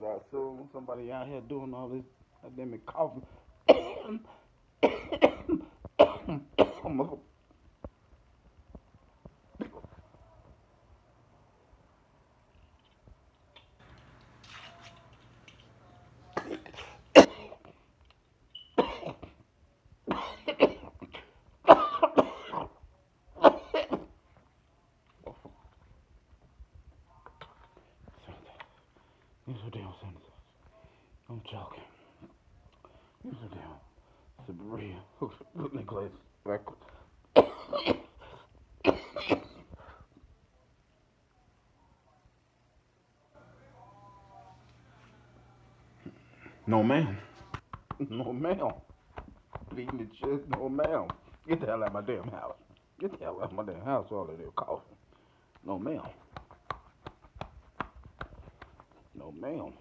out soon. Somebody out here doing all this goddamn coughing. Use a damn sentence. I'm joking. Use a damn Sabria. Hook Nicholas. No, ma'am. No, ma'am. Beating the chest. No, ma'am. Get the hell out of my damn house. Get the hell out of my damn house. All of that coughing. No, ma'am. No, ma'am.